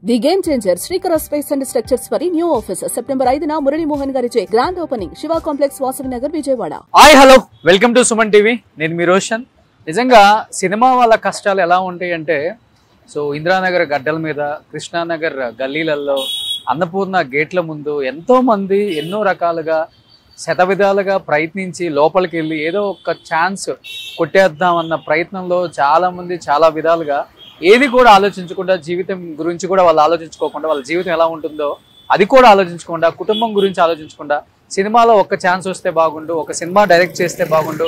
The game changer Srikara space and structures వారి new office September 5న మురళీ మోహన్ గారిచే grand opening Shiva complex Vasavi Nagar Vijayawada. Hi hello welcome to Suman TV. నేను మీ రోషన్. నిజంగా సినిమా వాళ్ళ కష్టాలు ఎలా ఉంటాయి అంటే ఇందిరానగర్ గడ్డల మీద, కృష్ణానగర్ గల్లీలలో, అన్నపూర్ణ గేట్ల ముందు ఎంతో మంది ఎన్నో రకాలుగా శతవిధాలుగా ప్రయత్నించి లోపలికి వెళ్ళి ఏదో ఒక ఛాన్స్ కొట్టేద్దామన్న ప్రయత్నంలో చాలామంది చాలా విధాలుగా ఏది కూడా ఆలోచించకుండా, జీవితం గురించి కూడా వాళ్ళు ఆలోచించుకోకుండా, వాళ్ళ జీవితం ఎలా ఉంటుందో అది కూడా ఆలోచించకుండా, కుటుంబం గురించి ఆలోచించకుండా, సినిమాలో ఒక ఛాన్స్ వస్తే బాగుండు, ఒక సినిమా డైరెక్ట్ చేస్తే బాగుండు,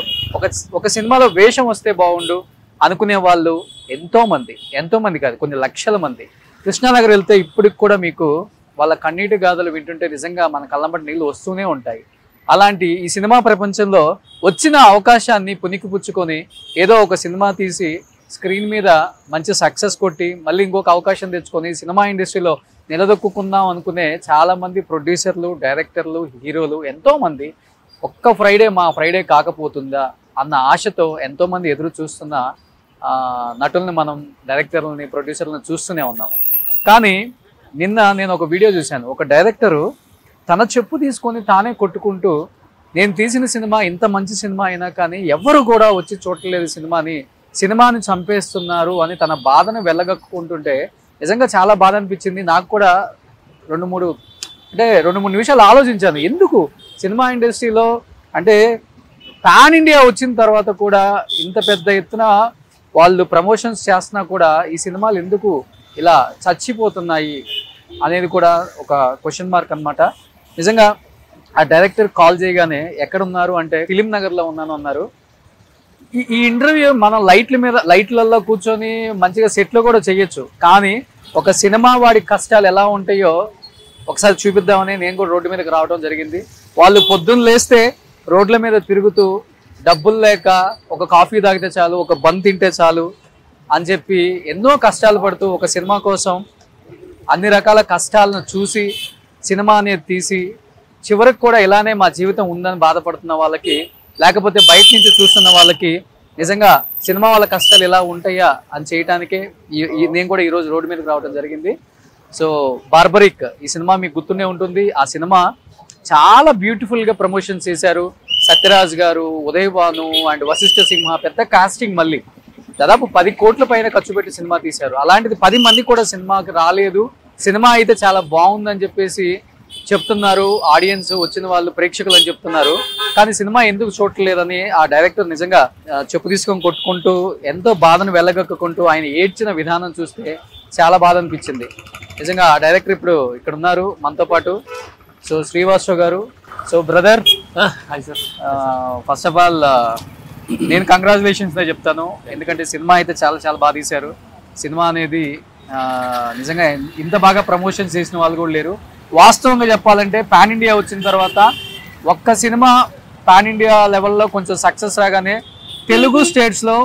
ఒక సినిమాలో వేషం వస్తే బాగుండు అనుకునే వాళ్ళు ఎంతోమంది కాదు, కొన్ని లక్షల మంది. కృష్ణానగర్ వెళ్తే ఇప్పటికి కూడా మీకు వాళ్ళ కన్నీటి గాథలు వింటుంటే నిజంగా మన కళ్ళంబటి నీళ్ళు వస్తూనే ఉంటాయి. అలాంటి ఈ సినిమా ప్రపంచంలో వచ్చిన అవకాశాన్ని పుణికిపుచ్చుకొని ఏదో ఒక సినిమా తీసి స్క్రీన్ మీద మంచి సక్సెస్ కొట్టి మళ్ళీ ఇంకొక అవకాశం తెచ్చుకొని సినిమా ఇండస్ట్రీలో నిలదొక్కుందాం అనుకునే చాలామంది ప్రొడ్యూసర్లు, డైరెక్టర్లు, హీరోలు ఎంతోమంది ఒక్క మా ఫ్రైడే కాకపోతుందా అన్న ఆశతో ఎంతోమంది ఎదురు చూస్తున్న నటుల్ని, మనం డైరెక్టర్లని, ప్రొడ్యూసర్లను చూస్తూనే ఉన్నాం. కానీ నిన్న నేను ఒక వీడియో చూశాను. ఒక డైరెక్టరు తన చెప్పు తీసుకొని తానే కొట్టుకుంటూ, నేను తీసిన సినిమా ఇంత మంచి సినిమా అయినా కానీ ఎవరు కూడా వచ్చి చూడలేదు, సినిమాని చంపేస్తున్నారు అని తన బాధను వెళ్ళగక్కుంటుంటే నిజంగా చాలా బాధ అనిపించింది. నాకు కూడా రెండు మూడు నిమిషాలు ఆలోచించాను. ఎందుకు సినిమా ఇండస్ట్రీలో అంటే పాన్ ఇండియా వచ్చిన తర్వాత కూడా ఇంత పెద్ద ఎత్తున వాళ్ళు ప్రమోషన్స్ చేస్తున్నా కూడా ఈ సినిమాలు ఎందుకు ఇలా చచ్చిపోతున్నాయి అనేది కూడా ఒక క్వశ్చన్ మార్క్ అనమాట. నిజంగా ఆ డైరెక్టర్ కాల్ చేయగానే ఎక్కడున్నారు అంటే ఫిలిం నగర్లో ఉన్నాను అన్నారు. ఈ ఇంటర్వ్యూ మనం లైట్లలో కూర్చొని మంచిగా సెట్లో కూడా చేయొచ్చు, కానీ ఒక సినిమా వాడి కష్టాలు ఎలా ఉంటాయో ఒకసారి చూపిద్దామని నేను కూడా రోడ్డు మీదకి రావడం జరిగింది. వాళ్ళు పొద్దున్న లేస్తే రోడ్ల మీద తిరుగుతూ డబ్బులు లేక ఒక కాఫీ తాగితే చాలు, ఒక బన్ తింటే చాలు అని చెప్పి ఎన్నో కష్టాలు పడుతూ ఒక సినిమా కోసం అన్ని రకాల కష్టాలను చూసి సినిమా అనేది తీసి చివరికి కూడా ఇలానే మా జీవితం ఉందని బాధపడుతున్న వాళ్ళకి, లేకపోతే బయట నుంచి చూస్తున్న వాళ్ళకి నిజంగా సినిమా వాళ్ళ కష్టాలు ఎలా ఉంటాయా అని చేయడానికే నేను కూడా ఈరోజు రోడ్డు మీదకి రావడం జరిగింది. బార్బరిక్ ఈ సినిమా మీకు గుర్తునే ఉంటుంది. ఆ సినిమా చాలా బ్యూటిఫుల్గా ప్రమోషన్స్ చేశారు. సత్యరాజ్ గారు, ఉదయ్ భాను అండ్ వశిష్ఠ సింహ, పెద్ద కాస్టింగ్, మళ్ళీ దాదాపు 10 కోట్ల పైన ఖర్చు పెట్టి సినిమా తీశారు. అలాంటిది 10 మంది కూడా సినిమాకి రాలేదు. సినిమా అయితే చాలా బాగుందని చెప్పేసి చెప్తున్నారు, ఆడియన్స్ వచ్చిన వాళ్ళు, ప్రేక్షకులు అని చెప్తున్నారు. కానీ సినిమా ఎందుకు చూడలేదని ఆ డైరెక్టర్ నిజంగా చెప్పు తీసుకొని కొట్టుకుంటూ ఎంతో బాధను వెళ్ళగక్కుంటూ ఆయన ఏడ్చిన విధానం చూస్తే చాలా బాధ అనిపించింది. నిజంగా ఆ డైరెక్టర్ ఇప్పుడు ఇక్కడ ఉన్నారు మనతో పాటు. శ్రీవాస్తవ్ గారు, బ్రదర్, ఫస్ట్ ఆఫ్ ఆల్ నేను కంగ్రాచులేషన్స్ చెప్తాను. ఎందుకంటే సినిమా అయితే చాలా చాలా బాగా తీశారు. సినిమా అనేది నిజంగా ఇంత బాగా ప్రమోషన్స్ చేసిన వాళ్ళు కూడా లేరు. వాస్తవంగా చెప్పాలంటే పాన్ ఇండియా వచ్చిన తర్వాత ఒక్క సినిమా పాన్ ఇండియా లెవెల్లో కొంచెం సక్సెస్ రాగానే తెలుగు స్టేట్స్లో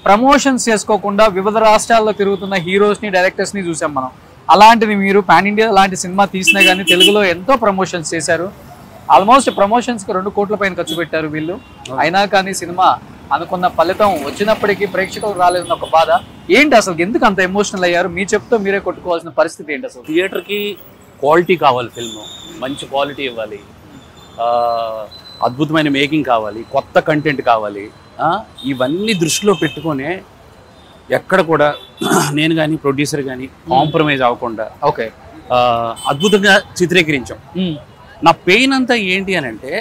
ప్రమోషన్స్ చేసుకోకుండా వివిధ రాష్ట్రాల్లో తిరుగుతున్న హీరోస్ని, డైరెక్టర్స్ని చూసాం మనం. అలాంటిది మీరు పాన్ ఇండియా లాంటి సినిమా తీసినా కానీ తెలుగులో ఎంతో ప్రమోషన్స్ చేశారు. ఆల్మోస్ట్ ప్రమోషన్స్కి 2 కోట్ల పైన ఖర్చు పెట్టారు వీళ్ళు. అయినా కానీ సినిమా అనుకున్న ఫలితం వచ్చినప్పటికీ ప్రేక్షకులు రాలేదన్న ఒక బాధ. ఏంటి అసలు ఎందుకు అంత ఎమోషనల్ అయ్యారు? మీ చెప్తూ మీరే కొట్టుకోవాల్సిన పరిస్థితి ఏంటి అసలు? థియేటర్కి క్వాలిటీ కావాలి, ఫిల్మ్ మంచి క్వాలిటీ ఇవ్వాలి, అద్భుతమైన మేకింగ్ కావాలి, కొత్త కంటెంట్ కావాలి. ఇవన్నీ దృష్టిలో పెట్టుకునే ఎక్కడ కూడా నేను కానీ ప్రొడ్యూసర్ కానీ కాంప్రమైజ్ అవ్వకుండా అద్భుతంగా చిత్రీకరించాం. నా పెయిన్ అంతా ఏంటి అని అంటే,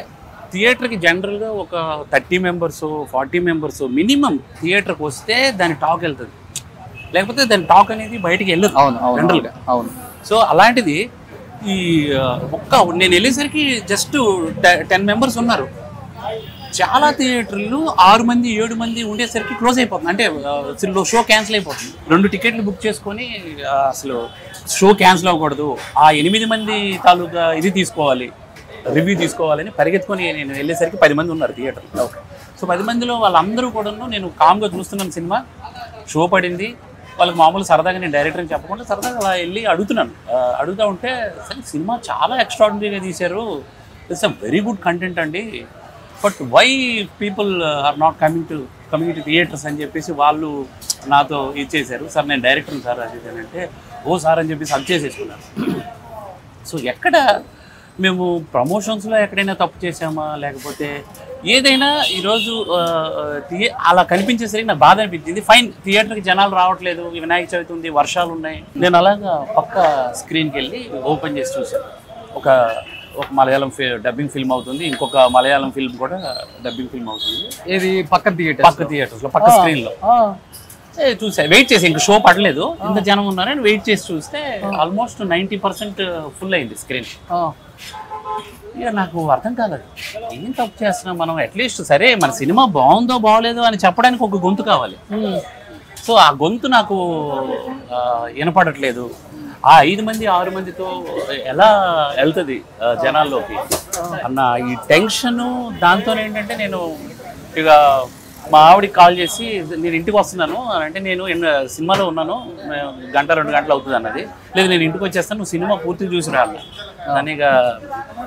థియేటర్కి జనరల్గా ఒక 30 మెంబర్స్ 40 మెంబర్స్ మినిమం థియేటర్కి వస్తే దాని టాక్ వెళ్తుంది, లేకపోతే దాని టాక్ అనేది బయటికి వెళ్ళదు జనరల్గా. అవును. సో అలాంటిది ఈ నేను వెళ్ళేసరికి జస్ట్ 10 మెంబర్స్ ఉన్నారు. చాలా థియేటర్లు 6 మంది 7 మంది ఉండేసరికి క్లోజ్ అయిపోతుంది. అంటే షో క్యాన్సిల్ అయిపోతుంది. 2 టికెట్లు బుక్ చేసుకొని అసలు షో క్యాన్సిల్ అవ్వకూడదు, ఆ 8 మంది తాలూకా ఇది తీసుకోవాలి, రివ్యూ తీసుకోవాలని పరిగెత్తుకొని నేను వెళ్ళేసరికి 10 మంది ఉన్నారు థియేటర్లో. సో 10 మందిలో వాళ్ళందరూ కూడా నేను కామ్గా చూస్తున్నాను. సినిమా షో పడింది, వాళ్ళకి మామూలు సరదాగా, నేను డైరెక్టర్ అని చెప్పకుండా సరదాగా అలా వెళ్ళి అడుగుతూ ఉంటే, సరే సినిమా చాలా ఎక్స్ట్రాడినరీగా తీశారు, it's a very good content అండి, but why people are not coming to community theaters అని చెప్పేసి వాళ్ళు నాతో ఇచ్చేసారు. సార్ నేను డైరెక్టర్ని సార్ అది అంటే, ఓ సార్ అని చెప్పేసి హక్ చేసేసుకున్నాను. సో ఎక్కడ మేము ప్రమోషన్స్లో ఎక్కడైనా తప్పు చేసామా, లేకపోతే ఏదైనా ఈరోజు అలా కనిపించేసరికి నాకు బాధ అనిపించింది. ఫైన్, థియేటర్కి జనాలు రావట్లేదు, వినాయక చవితి ఉంది, వర్షాలు ఉన్నాయి. నేను అలాగా పక్క స్క్రీన్కి వెళ్ళి ఓపెన్ చేసి చూశాను. ఒక మలయాళం డబ్బింగ్ ఫిల్మ్ అవుతుంది, ఇంకొక మలయాళం ఫిల్మ్ కూడా డబ్బింగ్ ఫిల్మ్ అవుతుంది. ఇది పక్క థియేటర్స్లో పక్క స్క్రీన్లో చూసా. వెయిట్ చేసి ఇంకా షో పడలేదు, ఇంత జనం ఉన్నారని వెయిట్ చేసి చూస్తే ఆల్మోస్ట్ 90% ఫుల్ అయింది స్క్రీన్. ఇక నాకు అర్థం కాలేదు, ఏం తప్పు చేస్తున్నాం మనం. అట్లీస్ట్ సరే మన సినిమా బాగుందో బాగోలేదో అని చెప్పడానికి ఒక గొంతు కావాలి. సో ఆ గొంతు నాకు వినపడట్లేదు. ఆ 5 మంది 6 మందితో ఎలా వెళ్తుంది జనాల్లోకి అన్న ఈ టెన్షను. దాంతో ఏంటంటే నేను ఇక మా ఆవిడకి కాల్ చేసి నేను ఇంటికి వస్తున్నాను అంటే, నేను సినిమాలో ఉన్నాను, 1-2 గంటలు అవుతుంది అన్నది. లేదు నేను ఇంటికి వచ్చేస్తాను, నువ్వు సినిమా పూర్తిగా చూసి రావాలి. దాన్ని ఇక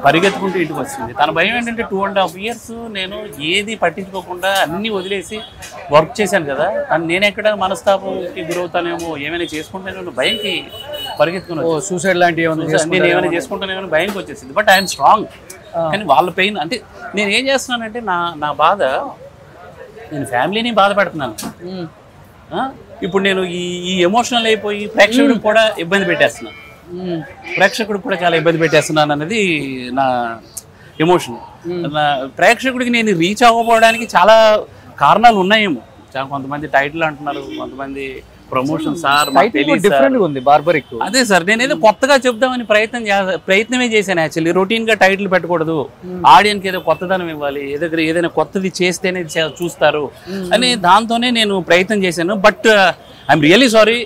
పరిగెత్తుకుంటూ ఇంటికి వచ్చింది. తన భయం ఏంటంటే 2.5 years నేను ఏది పట్టించుకోకుండా అన్నీ వదిలేసి వర్క్ చేశాను కదా, నేను ఎక్కడ మనస్తాపంకి గురవుతానేమో, ఏమైనా చేసుకుంటానేమో భయంకి పరిగెత్తుకుని సూసైడ్ లాంటివి నేను ఏమైనా చేసుకుంటానేమో భయంకి వచ్చేసింది. But I'm strong. కానీ వాళ్ళ పెయిన్ అంటే నేను ఏం చేస్తున్నానంటే నా బాధ, నేను ఫ్యామిలీని బాధ పెడుతున్నాను. ఇప్పుడు నేను ఈ ఎమోషనల్ అయిపోయి ప్రేక్షకుడికి కూడా ఇబ్బంది పెట్టేస్తున్నాను, ప్రేక్షకుడికి కూడా చాలా ఇబ్బంది పెట్టేస్తున్నాను అన్నది నా ఎమోషన్. నా ప్రేక్షకుడికి నేను రీచ్ అవ్వకపోవడానికి చాలా కారణాలు ఉన్నాయేమో. కొంతమంది టైటిల్ అంటున్నారు, కొంతమంది ప్రమోషన్ సార్ ఉంది బార్బరిక్. అదే సార్, నేనేదో కొత్తగా చెప్దామని ప్రయత్నమే చేశాను. యాక్చువల్లీ రొటీన్ గా టైటిల్ పెట్టకూడదు, ఆడియన్కి ఏదో కొత్తదనం ఇవ్వాలి, ఏదైనా కొత్తది చేస్తేనే చూస్తారు అని దాంతోనే నేను ప్రయత్నం చేశాను. బట్ ఐఎమ్ రియల్లీ సారీ,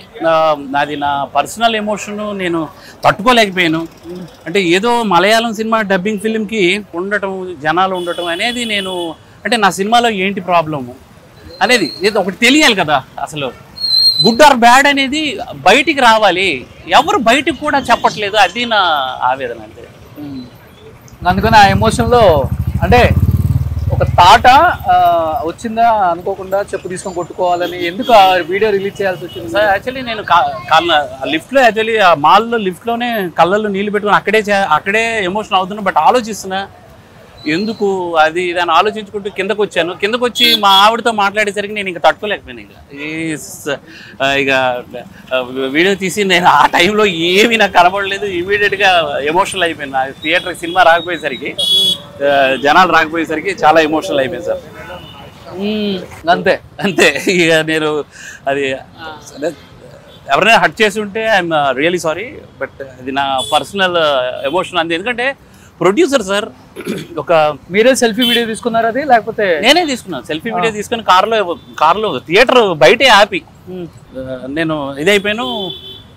నాది నా పర్సనల్ ఎమోషన్ నేను తట్టుకోలేకపోయాను. అంటే ఏదో మలయాళం సినిమా డబ్బింగ్ ఫిల్మ్కి ఉండటం, జనాలు ఉండటం అనేది నేను అంటే నా సినిమాలో ఏంటి ప్రాబ్లము అనేది ఏదో ఒకటి తెలియాలి కదా. అసలు గుడ్ ఆర్ బ్యాడ్ అనేది బయటికి రావాలి, ఎవరు బయటికి కూడా చెప్పట్లేదు, అది నా ఆవేదన. అంటే అందుకని ఆ ఎమోషన్లో అంటే ఒక తాట వచ్చిందా అనుకోకుండా చెప్పు తీసుకొని కొట్టుకోవాలని ఎందుకు ఆ వీడియో రిలీజ్ చేయాల్సి వచ్చింది సార్? యాక్చువల్లీ నేను లిఫ్ట్లో యాక్చువల్లీ ఆ మాల్లో లిఫ్ట్లోనే కళ్ళల్లో నీళ్ళు పెట్టుకుని అక్కడే ఎమోషన్ అవుతున్నా. బట్ ఆలోచిస్తున్నా ఎందుకు అది దాన్ని ఆలోచించుకుంటూ కిందకు వచ్చాను. కిందకు వచ్చి మా ఆవిడతో మాట్లాడేసరికి నేను ఇంకా తట్టుకోలేకపోయాను. ఇక వీడియో తీసి నేను ఆ టైంలో ఏమీ నాకు కనబడలేదు, ఇమీడియట్గా ఎమోషనల్ అయిపోయింది. నా థియేటర్కి సినిమా రాకపోయేసరికి, జనాలు రాకపోయేసరికి చాలా ఎమోషనల్ అయిపోయింది సార్. అంతే ఇక నేను అది ఎవరైనా హర్ట్ చేసి ఉంటే ఐఎమ్ రియలీ సారీ. బట్ అది నా పర్సనల్ ఎమోషన్ అంతే. ఎందుకంటే ప్రొడ్యూసర్ సార్ ఒక మీరే సెల్ఫీ వీడియో తీసుకున్నారు అది, లేకపోతే నేనే తీసుకున్నాను సెల్ఫీ వీడియో తీసుకుని కార్లో థియేటర్ బయటే ఆపి నేను ఇదైపోయాను.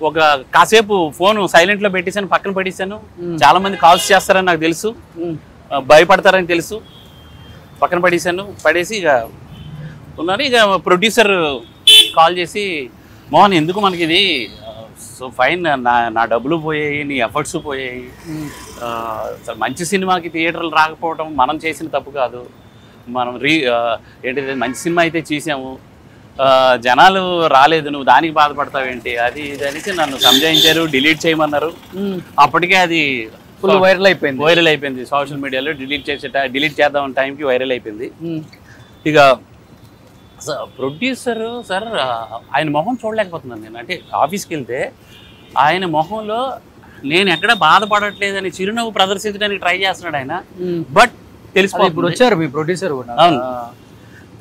ఒక కాసేపు ఫోన్ సైలెంట్లో పెట్టేసాను, పక్కన పెట్టేశాను. చాలా మంది కాల్స్ చేస్తారని నాకు తెలుసు, భయపడతారని తెలుసు, పక్కన పడేసి ఇక ఉన్నాను. ఇక ప్రొడ్యూసర్ కాల్ చేసి, మోహన్ ఎందుకు మనకి ఇది, సో ఫైన్, నా డబ్బులు పోయాయి, నీ ఎఫర్ట్స్ పోయాయి, మంచి సినిమాకి థియేటర్లు రాకపోవడం మనం చేసిన తప్పు కాదు, మనం ఏంటిది మంచి సినిమా అయితే చేసాము, జనాలు రాలేదు, నువ్వు దానికి బాధపడతావేంటి, అది ఇది అనేసి నన్ను సంజాయించారు, డిలీట్ చేయమన్నారు. అప్పటికే అది ఫుల్ వైరల్ అయిపోయింది సోషల్ మీడియాలో. డిలీట్ చేద్దాం టైంకి వైరల్ అయిపోయింది. ఇక ప్రొడ్యూసర్ సార్ ఆయన మొహం చూడలేకపోతున్నాను నేను. అంటే ఆఫీస్కి వెళ్తే ఆయన మొహంలో నేను ఎక్కడ బాధపడట్లేదని చిరునవ్వు ప్రదర్శించడానికి ట్రై చేస్తున్నాడు ఆయన. బట్ తెలిసిపోతుంది, ఇప్పుడు వచ్చారు మీ ప్రొడ్యూసర్ కూడా. అవును,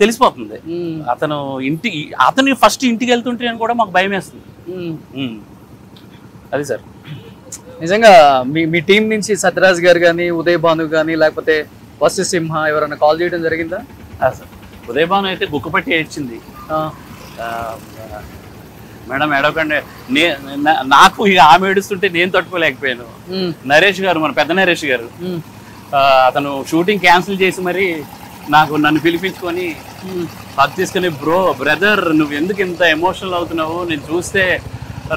తెలిసిపోతుంది. అతను ఫస్ట్ ఇంటికి వెళ్తుంటే కూడా మాకు భయం వేస్తుంది. అది సార్ నిజంగా మీ టీం నుంచి సత్యరాజ్ గారు కానీ, ఉదయ్ భాను కానీ, లేకపోతే వస్తు సింహ ఎవరైనా కాల్ చేయడం జరిగిందా? సార్ ఉదయ్ భాను అయితే గుక్కపట్టి ఏడ్చింది, మేడం ఏడవకండి. నాకు ఇక ఆమె ఏడుస్తుంటే నేను తట్టుకోలేకపోయాను. నరేష్ గారు, మన పెద్ద నరేష్ గారు, అతను షూటింగ్ క్యాన్సిల్ చేసి మరి నన్ను పిలిపించుకొని హక్ తీసుకుని, బ్రదర్ నువ్వు ఎందుకు ఇంత ఎమోషనల్ అవుతున్నావు, నేను చూస్తే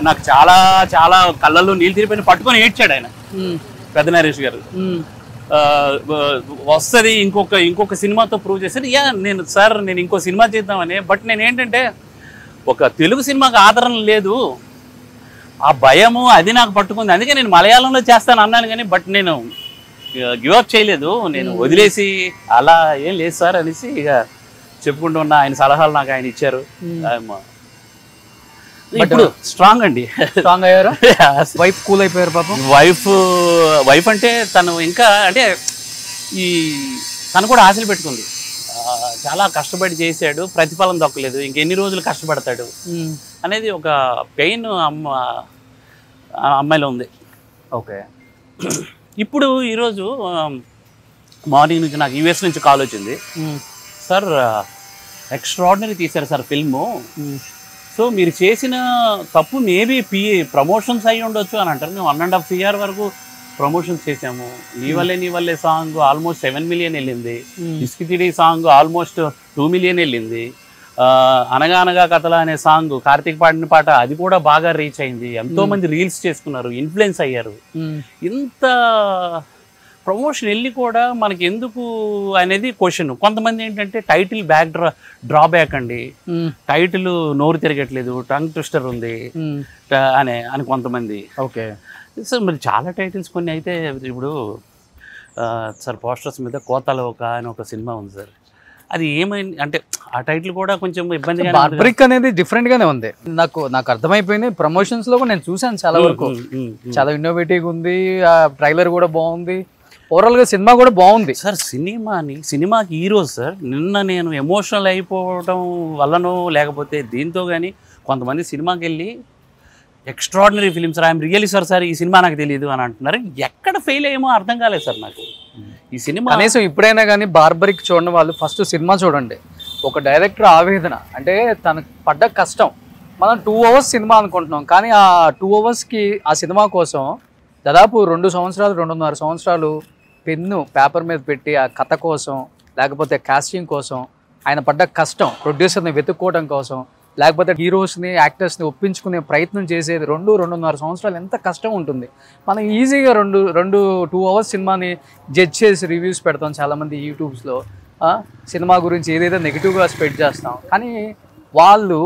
నాకు చాలా చాలా కళ్ళల్లో నీళ్ళు తిరిగిపోయిన పట్టుకొని ఏడ్చాడు ఆయన, పెద్ద నరేష్ గారు. వస్తుంది ఇంకొక సినిమాతో ప్రూవ్ చేశారు. నేను ఇంకో సినిమా చేద్దామని. బట్ నేను ఏంటంటే ఒక తెలుగు సినిమాకి ఆదరణ లేదు, ఆ భయము అది నాకు పట్టుకుంది. అందుకే నేను మలయాళంలో చేస్తాను అన్నాను కానీ బట్ నేను గివప్ చేయలేదు. నేను వదిలేసి అలా ఏం లేదు సార్ అనేసి ఇక చెప్పుకుంటూ ఉన్నా. ఆయన సలహాలు నాకు ఆయన ఇచ్చారు. ఇప్పుడు స్ట్రాంగ్ అండి, స్ట్రాంగ్ అయ్యారు. వైఫ్ కూల్ అయిపోయారు పాపం. వైఫ్ అంటే తను ఇంకా అంటే తను కూడా ఆశలు పెట్టుకుంది. చాలా కష్టపడి చేశాడు, ప్రతిఫలం దొక్కలేదు, ఇంకెన్ని రోజులు కష్టపడతాడు అనేది ఒక పెయిన్ అమ్మాయిలో ఉంది. ఓకే. ఇప్పుడు ఈరోజు మార్నింగ్ నుంచి నాకు యూఎస్ నుంచి కాల్ వచ్చింది. సార్ ఎక్స్ట్రాడినరీ తీశారు సార్ ఫిల్ము. సో మీరు చేసిన తప్పు మేబీ ప్రమోషన్స్ అయ్యి ఉండొచ్చు అని అంటారు. మేము 1.5 CR వరకు ప్రమోషన్స్ చేసాము. నీ వల్లే సాంగ్ ఆల్మోస్ట్ 7 million వెళ్ళింది. ఇస్కితిడి సాంగ్ ఆల్మోస్ట్ 2 million వెళ్ళింది. అనగా అనగా కథల అనే సాంగ్ కార్తీక్ పాడిన పాట అది కూడా బాగా రీచ్ అయింది. ఎంతో మంది రీల్స్ చేసుకున్నారు, ఇన్ఫ్లుయెన్స్ అయ్యారు. ఇంత ప్రమోషన్ వెళ్ళి కూడా మనకి ఎందుకు అనేది క్వశ్చన్. కొంతమంది ఏంటంటే టైటిల్ డ్రాబ్యాక్ అండి, టైటిల్ నోరు తిరగట్లేదు, టంగ్ ట్విస్టర్ ఉంది అని కొంతమంది. ఓకే సార్ మరి చాలా టైటిల్స్ కొన్ని అయితే ఇప్పుడు సార్ పోస్టర్స్ మీద కోతలోక అని ఒక సినిమా ఉంది సార్. అది ఏమైంది అంటే ఆ టైటిల్ కూడా కొంచెం ఇబ్బందిగా. బార్బరిక్ అనేది డిఫరెంట్ గానే ఉంది. నాకు అర్థమైపోయింది. ప్రమోషన్స్ లో కూడా నేను చూసాను చాలా వరకు. చాలా ఇన్నోవేటివ్ ఉంది. ఆ ట్రైలర్ కూడా బాగుంది. ఓవరాల్ గా సినిమా కూడా బాగుంది సార్. సినిమాకి హీరోస్ సార్. నిన్న నేను ఎమోషనల్ అయిపోవడం వల్లనో లేకపోతే దీంతో కానీ కొంతమంది సినిమాకి వెళ్ళి extraordinary films I'm really sir ఈ సినిమా నాకు తెలియదు అని అంటున్నారు. ఎక్కడ ఫెయిల్ అయ్యేమో అర్థం కాలేదు సార్ నాకు ఈ సినిమా. కనీసం ఇప్పుడైనా కానీ బార్బరిక్ చూడని వాళ్ళు ఫస్ట్ సినిమా చూడండి. ఒక డైరెక్టర్ ఆవేదన అంటే తనకు పడ్డ కష్టం. మనం 2 hours సినిమా అనుకుంటున్నాం కానీ ఆ 2 hoursకి ఆ సినిమా కోసం దాదాపు 2 సంవత్సరాలు 2.5 సంవత్సరాలు పెన్ను పేపర్ మీద పెట్టి ఆ కథ కోసం లేకపోతే కాస్టింగ్ కోసం ఆయన పడ్డ కష్టం, ప్రొడ్యూసర్ని వెతుక్కోవడం కోసం లేకపోతే హీరోస్ని యాక్టర్స్ని ఒప్పించుకునే ప్రయత్నం చేసేది 2.5 సంవత్సరాలు ఎంత కష్టం ఉంటుంది. మనం ఈజీగా 2 hours సినిమాని జడ్జ్ చేసి రివ్యూస్ పెడతాం చాలామంది యూట్యూబ్స్లో. సినిమా గురించి ఏదైతే నెగిటివ్గా స్ప్రెడ్ చేస్తాం. కానీ వాళ్ళు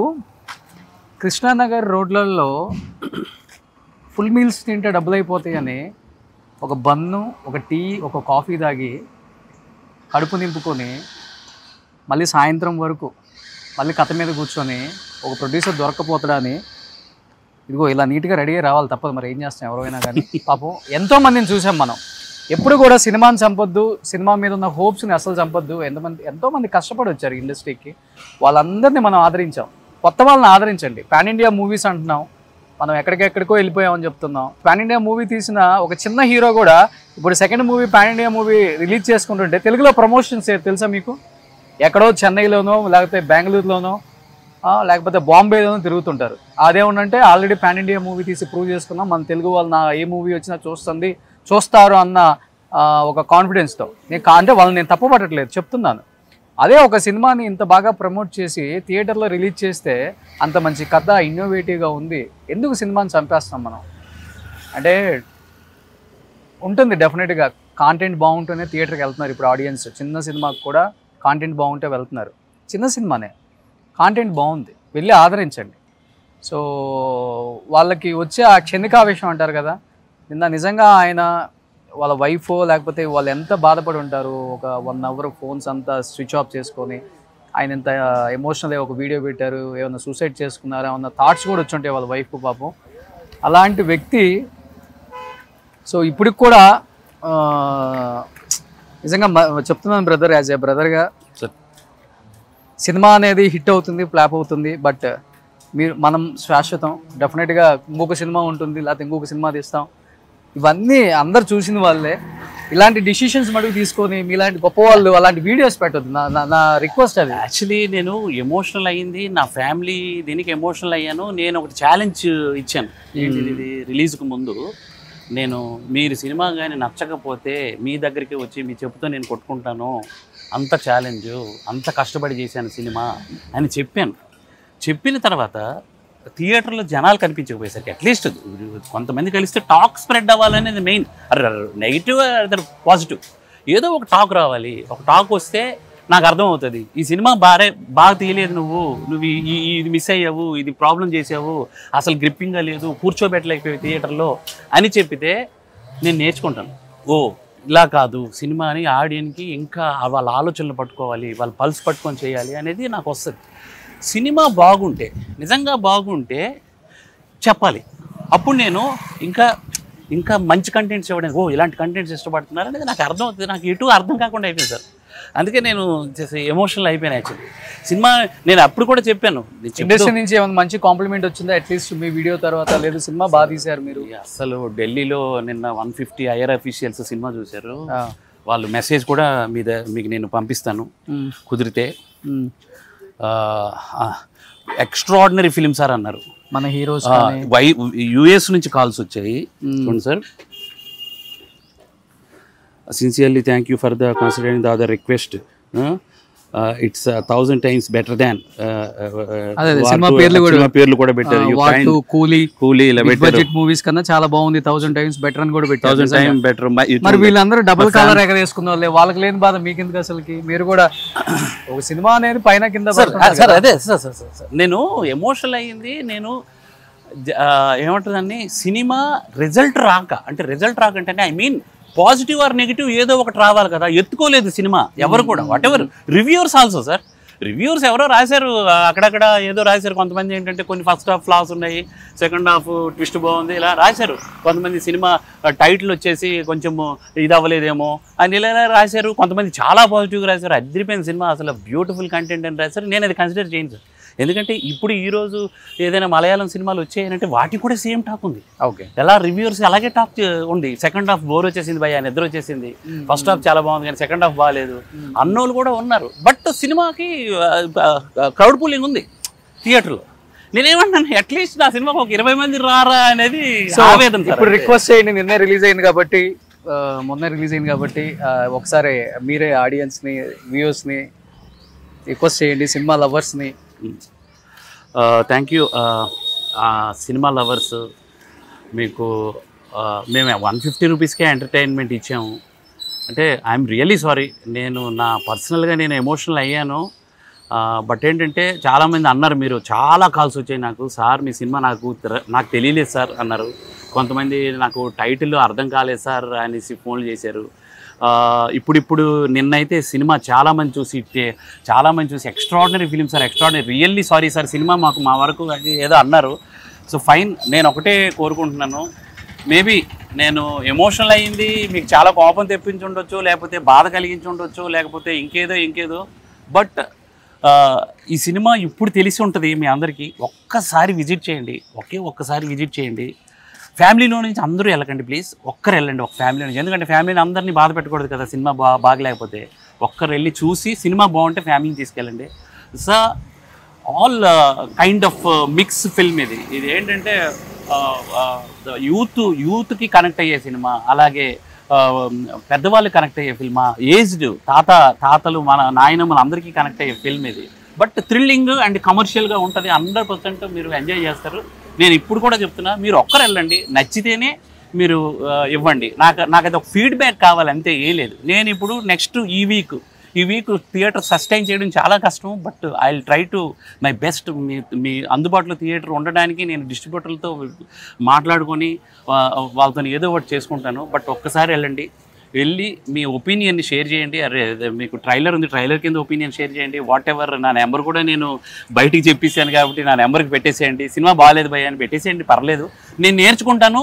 కృష్ణానగర్ రోడ్లలో ఫుల్ మీల్స్ తింటే డబ్బులు అయిపోతాయని ఒక బన్ను, ఒక టీ, ఒక కాఫీ తాగి కడుపు నింపుకొని మళ్ళీ సాయంత్రం వరకు మళ్ళీ కథ మీద కూర్చొని ఒక ప్రొడ్యూసర్ దొరకపోతాడని ఇదిగో ఇలా నీట్గా రెడీ అయ్యి రావాలి. తప్పదు, మరి ఏం చేస్తాం ఎవరైనా కానీ. పాపం ఎంతోమందిని చూసాం మనం. ఎప్పుడు కూడా సినిమాని చంపొద్దు, సినిమా మీద ఉన్న హోప్స్ని అసలు చంపొద్దు. ఎంతోమంది కష్టపడి వచ్చారు ఇండస్ట్రీకి. వాళ్ళందరినీ మనం ఆదరించాం. కొత్త వాళ్ళని ఆదరించండి. పాన్ ఇండియా మూవీస్ అంటున్నాం, మనం ఎక్కడికెక్కడికో వెళ్ళిపోయామని చెప్తున్నాం. పాన్ ఇండియా మూవీ తీసిన ఒక చిన్న హీరో కూడా ఇప్పుడు second movie pan India movie release చేసుకుంటుంటే తెలుగులో ప్రమోషన్స్ తెలుసా మీకు? ఎక్కడో చెన్నైలోనో లేకపోతే బెంగళూరులోనో లేకపోతే బాంబేలోనో తిరుగుతుంటారు. అదేమంటే ఆల్రెడీ పాన్ ఇండియా మూవీ తీసి ప్రూవ్ చేసుకున్నాం, మన తెలుగు వాళ్ళు ఏ మూవీ వచ్చినా చూస్తారు అన్న ఒక కాన్ఫిడెన్స్తో. అంటే వాళ్ళని నేను తప్పుపట్టట్లేదు, చెప్తున్నాను. అదే ఒక సినిమాని ఇంత బాగా ప్రమోట్ చేసి థియేటర్లో రిలీజ్ చేస్తే అంత మంచి కథ ఇన్నోవేటివ్గా ఉంది, ఎందుకు సినిమాని చంపేస్తాం మనం? అంటే ఉంటుంది డెఫినెట్గా. కాంటెంట్ బాగుంటేనే థియేటర్కి వెళ్తున్నారు ఇప్పుడు ఆడియన్స్. చిన్న సినిమాకి కూడా కాంటెంట్ బాగుంటే వెళ్తున్నారు. చిన్న సినిమానే కాంటెంట్ బాగుంది, వెళ్ళి ఆదరించండి. సో వాళ్ళకి వచ్చే ఆ క్షణికావేశం అంటారు కదా, నిజంగా ఆయన వాళ్ళ వైఫ్ లేకపోతే వాళ్ళు ఎంత బాధపడి ఉంటారు. ఒక 1 hour ఫోన్స్ అంతా స్విచ్ ఆఫ్ చేసుకొని ఆయన ఎంత ఎమోషనల్ ఒక వీడియో పెట్టారు. ఏమన్నా సూసైడ్ చేసుకున్నారా ఏమన్నా థాట్స్ కూడా వచ్చి ఉంటాయి వాళ్ళ వైఫ్ పాపం. అలాంటి వ్యక్తి సో ఇప్పటికి కూడా నిజంగా చెప్తున్నాను బ్రదర్, యాజ్ ఏ బ్రదర్గా, సినిమా అనేది హిట్ అవుతుంది, ఫ్లాప్ అవుతుంది. బట్ మనం శాశ్వతం. డెఫినెట్గా ఇంకొక సినిమా ఉంటుంది, లేకపోతే ఇంకొక సినిమా తీస్తాం. ఇవన్నీ అందరు చూసిన వాళ్ళే. ఇలాంటి డిసిషన్స్ మటుకు తీసుకొని మీలాంటి గొప్ప వాళ్ళు అలాంటి వీడియోస్ పెట్టొద్దు, నా రిక్వెస్ట్ అది. యాక్చువల్లీ నేను ఎమోషనల్ అయ్యింది, నా ఫ్యామిలీ దీనికి ఎమోషనల్ అయ్యాను. నేను ఒకటి ఛాలెంజ్ ఇచ్చాను ఇది రిలీజ్కి ముందు. మీరు సినిమా కానీ నచ్చకపోతే మీ దగ్గరికి వచ్చి మీ చెప్పుతో నేను కొట్టుకుంటాను, అంత ఛాలెంజ్, అంత కష్టపడి చేశాను సినిమా అని చెప్పాను. చెప్పిన తర్వాత థియేటర్లో జనాలు కనిపించకపోయేసరికి అట్లీస్ట్ కొంతమంది కలిస్తే టాక్ స్ప్రెడ్ అవ్వాలనేది మెయిన్. నెగిటివ్ పాజిటివ్ ఏదో ఒక టాక్ రావాలి. ఒక టాక్ వస్తే నాకు అర్థమవుతుంది ఈ సినిమా బాగా తీయలేదు, నువ్వు ఇది మిస్ అయ్యావు, ఇది ప్రాబ్లం చేసావు, అసలు గ్రిప్పింగ్గా లేదు, కూర్చోబెట్టలేకపోయావు థియేటర్లో అని చెప్పితే నేను నేర్చుకుంటాను. ఓ ఇలా కాదు సినిమాని ఆడియన్కి ఇంకా వాళ్ళ ఆలోచనలు పట్టుకోవాలి, వాళ్ళ పల్స్ పట్టుకొని చేయాలి అనేది నాకు వస్తుంది. సినిమా బాగుంటే నిజంగా బాగుంటే చెప్పాలి. అప్పుడు నేను ఇంకా మంచి కంటెంట్స్ ఇవ్వడానికి ఇలాంటి కంటెంట్స్ ఇష్టపడుతున్నారు అనేది నాకు అర్థం అవుతుంది. నాకు ఎటు అర్థం కాకుండా అయిపోయింది సార్. అందుకే నేను ఎమోషనల్ అయిపోయాను. యాక్చువల్లీ సినిమా నేను అప్పుడు కూడా చెప్పాను, ఇండస్ట్రీ నుంచి ఏమైనా మంచి కాంప్లిమెంట్ వచ్చిందా అట్లీస్ట్ మీ వీడియో తర్వాత? లేదు సినిమా బాగా తీశారు మీరు. అసలు ఢిల్లీలో నిన్న 150 ఐఆర్ అఫీషియల్స్ సినిమా చూశారు. వాళ్ళు మెసేజ్ కూడా మీకు నేను పంపిస్తాను కుదిరితే. ఎక్స్ట్రాడినరీ ఫిలిం సార్ అన్నారు మన హీరోస్. యుఎస్ నుంచి కాల్స్ వచ్చాయి. చూడండి sir, sincerely thank you for the considering the other request. It's 1000 times better than. Cinema పేర్లు కూడా పెట్టారు. కూలీ బడ్జెట్ మూవీస్ కన్నా చాలా బాగుంది, 1000 times బెటర్ అని కూడా పెట్టారు. 1000 times బెటర్. మరి వీళ్ళందరూ డబుల్ కలర్ ఎక్కడ వేసుకున్న వాళ్ళే, వాళ్ళకి లేని బాధ మీకెందుకు అసలుకి? మీరు కూడా ఒక సినిమా అనేది పైన కింద. అదే సార్ నేను ఎమోషనల్ అయ్యింది. నేను ఏమంటుందని సినిమా రిజల్ట్ రాక అంటే I mean positive or negative ఏదో ఒకటి రావాలి కదా. ఎత్తుకోలేదు సినిమా ఎవరు కూడా. What ever reviewers also sir, reviewers ఎవరో రాశారు అక్కడక్కడ ఏదో రాశారు. కొంతమంది ఏంటంటే కొన్ని ఫస్ట్ హాఫ్ ఫ్లాస్ ఉన్నాయి, సెకండ్ హాఫ్ ట్విస్ట్ బాగుంది ఇలా రాశారు. కొంతమంది సినిమా టైటిల్ వచ్చేసి కొంచెం ఇది అవ్వలేదేమో అని ఇలా రాశారు. కొంతమంది చాలా పాజిటివ్గా రాశారు, అదిరిపోయిన సినిమా అసలు బ్యూటిఫుల్ కంటెంట్ అని రాశారు. నేను అది కన్సిడర్ చేయను సార్. ఎందుకంటే ఇప్పుడు ఈరోజు ఏదైనా మలయాళం సినిమాలు వచ్చాయంటే వాటికి కూడా సేమ్ టాక్ ఉంది. ఓకే, ఎలా రివ్యూవర్స్ అలాగే టాక్ ఉంది. సెకండ్ హాఫ్ బోర్ వచ్చేసింది భయ్యా, నిద్ర వచ్చేసింది, ఫస్ట్ హాఫ్ చాలా బాగుంది కానీ సెకండ్ హాఫ్ బాగాలేదు అన్నోళ్ళు కూడా ఉన్నారు. బట్ సినిమాకి క్రౌడ్ పూలింగ్ ఉంది థియేటర్లో. నేనేమంటాను, అట్లీస్ట్ నా సినిమాకి ఒక 20 మంది రారా అనేది ఆవేదన. ఇప్పుడు రిక్వెస్ట్ చేయండి, మొన్న రిలీజ్ అయింది కాబట్టి ఒకసారి మీరే ఆడియన్స్ని వ్యూవర్స్ని రిక్వెస్ట్ చేయండి, సినిమా లవర్స్ని. Thank you cinema lovers. మీకు మేము 150 రూపీస్కే ఎంటర్టైన్మెంట్ ఇచ్చాము అంటే ఐఎమ్ రియల్లీ సారీ. నేను పర్సనల్గా ఎమోషనల్ అయ్యాను. బట్ ఏంటంటే చాలామంది అన్నారు, మీరు చాలా కాల్స్ వచ్చాయి నాకు, సార్ మీ సినిమా నాకు తెలియలేదు సార్ అన్నారు. కొంతమంది నాకు టైటిల్ అర్థం కాలేదు సార్ అనేసి ఫోన్లు చేశారు. ఇప్పుడు నిన్నైతే సినిమా చాలామంది చూసి extraordinary film sir, extraordinary, really sorry sir, cinema మా వరకు ఏదో అన్నారు. సో ఫైన్, నేను ఒకటే కోరుకుంటున్నాను, మేబీ నేను ఎమోషనల్ అయ్యింది, మీకు చాలా కోపం తెప్పించి ఉండొచ్చు, లేకపోతే బాధ కలిగించి ఉండొచ్చు, లేకపోతే ఇంకేదో. బట్ ఈ సినిమా ఇప్పుడు తెలిసి ఉంటుంది మీ అందరికీ. ఒక్కసారి విజిట్ చేయండి, ఒక్కసారి విజిట్ చేయండి. ఫ్యామిలీలో నుంచి అందరూ వెళ్ళకండి ప్లీజ్, ఒక్కరు వెళ్ళండి ఒక ఫ్యామిలీ నుంచి. ఎందుకంటే ఫ్యామిలీని అందరినీ బాధ పెట్టకూడదు కదా, సినిమా బాగలేకపోతే. ఒక్కరు వెళ్ళి చూసి సినిమా బాగుంటే ఫ్యామిలీని తీసుకెళ్ళండి. So all kind of mix film ఇది ఏంటంటే యూత్కి కనెక్ట్ అయ్యే సినిమా, అలాగే పెద్దవాళ్ళు కనెక్ట్ అయ్యే ఫిల్మా, ఏజ్డ్ తాతలు మన నాయనమ్మలు అందరికీ కనెక్ట్ అయ్యే ఫిల్మ్ ఇది. బట్ థ్రిల్లింగ్ అండ్ కమర్షియల్గా ఉంటుంది, 100% మీరు ఎంజాయ్ చేస్తారు. నేను ఇప్పుడు కూడా చెప్తున్నా, మీరు ఒక్కరు వెళ్ళండి, నచ్చితేనే మీరు ఇవ్వండి. నాకు అది ఒక ఫీడ్బ్యాక్ కావాలి, అంతే, ఏ లేదు. నేను ఇప్పుడు నెక్స్ట్ ఈ వీక్ థియేటర్ సస్టైన్ చేయడం చాలా కష్టం. But I will try to my best. మీ అందుబాటులో థియేటర్ ఉండడానికి నేను డిస్ట్రిబ్యూటర్లతో మాట్లాడుకొని వాళ్ళతో ఏదో ఒకటి చేసుకుంటాను. బట్ ఒక్కసారి వెళ్ళి మీ ఒపీనియన్ని షేర్ చేయండి. మీకు ట్రైలర్ ఉంది, ట్రైలర్ కింద ఒపీనియన్ షేర్ చేయండి. వాట్ ఎవర్, నా నెంబర్ కూడా నేను బయటికి చెప్పేసాను కాబట్టి నా నెంబర్కి పెట్టేసేయండి. సినిమా బాగాలేదు భయ్యా అని పెట్టేసేయండి, పర్లేదు, నేను నేర్చుకుంటాను.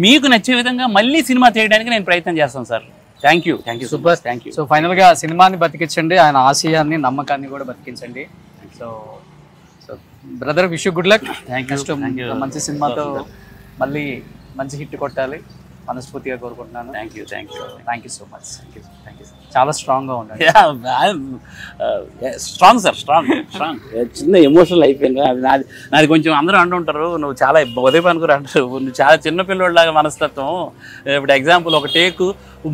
మీకు నచ్చే విధంగా మళ్ళీ సినిమా చేయడానికి నేను ప్రయత్నం చేస్తాను sir. Thank you super, thank you. So ఫైనల్గా సినిమాని బతికించండి, ఆయన ఆశయాన్ని నమ్మకాన్ని కూడా బతికించండి. So brother, wish you good luck. Next మంచి సినిమాతో మళ్ళీ మంచి హిట్ కొట్టాలి మనస్ఫూర్తిగా కోరుకుంటున్నాను. Thank you so much. చాలా స్ట్రాంగ్గా ఉండండి. Strong sir, strong. చిన్న ఎమోషనల్ అయిపోయింది నాది కొంచెం. అందరూ అంటుంటారు నువ్వు చాలా ఉదయపానుకురు అంటారు, నువ్వు చాలా చిన్న పిల్లోడిలాగా మనస్తత్వం. ఇప్పుడు ఎగ్జాంపుల్ ఒక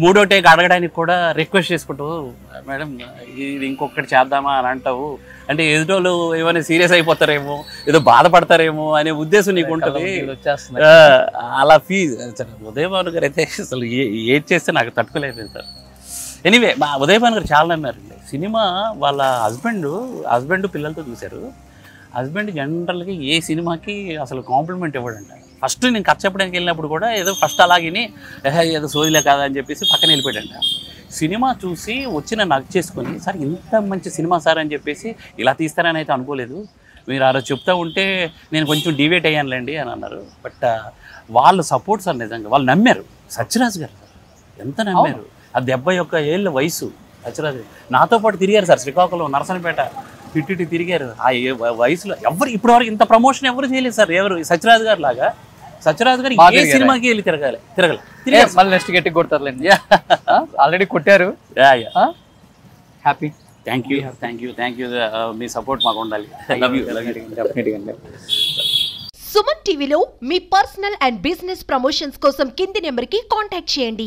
మూడో టేక్ అడగడానికి కూడా రిక్వెస్ట్ చేసుకుంటావు, మేడం ఇది ఇంకొకటి చేద్దామా అని అంటావు. అంటే ఎదుటోళ్ళు ఏమైనా సీరియస్ అయిపోతారేమో, ఏదో బాధపడతారేమో అనే ఉద్దేశం నీకు ఉంటుంది. అలా ఉదయ్ భాను గారు అయితే అసలు ఏది చేస్తే నాకు తట్టుకోలేదు సార్. ఎనీవే మా ఉదయ్ భాను గారు చాలా నమ్మారండి. సినిమా వాళ్ళ హస్బెండ్ పిల్లలతో చూశారు. హస్బెండ్ జనరల్గా ఏ సినిమాకి అసలు కాంప్లిమెంట్ ఇవ్వడంట. ఫస్ట్ నేను ఖర్చు చెప్పడానికి వెళ్ళినప్పుడు కూడా ఏదో ఫస్ట్ అలాగని ఏదో సోదిలే కాదా అని చెప్పేసి పక్కన వెళ్ళిపోయాడంట. సినిమా చూసి వచ్చిన నగ్ చేసుకొని, సార్ ఇంత మంచి సినిమా సార్ అని చెప్పేసి ఇలా తీస్తారని అయితే అనుకోలేదు, మీరు ఆ రోజు చెప్తా ఉంటే నేను కొంచెం డివేట్ అయ్యానులేండి అని అన్నారు. బట్ వాళ్ళు సపోర్ట్ సార్, నిజంగా వాళ్ళు నమ్మారు. సత్యరాజ్ గారు ఎంత నమ్మారు. ఆ 71 ఏళ్ళ వయసు సత్యరాజ్ గారు నాతో పాటు తిరిగారు సార్. శ్రీకాకుళం, నరసనపేట తిట్టి తిరిగారు. ఆ వయసులో ఎవరు ఇప్పటివరకు ఇంత ప్రమోషన్ ఎవరు చేయలేదు సార్. ఎవరు సత్యరాజ్ గారు లాగా సత్యరాజ్ గారు ఏ సినిమాకి వెళ్ళి తిరగాలి మళ్ళీ నెక్స్ట్ గట్టి కొడతారులేండి. ఆల్రెడీ కొట్టారు. Happy. Thank you. Me support మాకు ఉండాలి. సుమన్ టీవీలో మీ పర్సనల్ అండ్ బిజినెస్ ప్రమోషన్స్ కోసం కింది నెంబర్కి కాంటాక్ట్ చేయండి.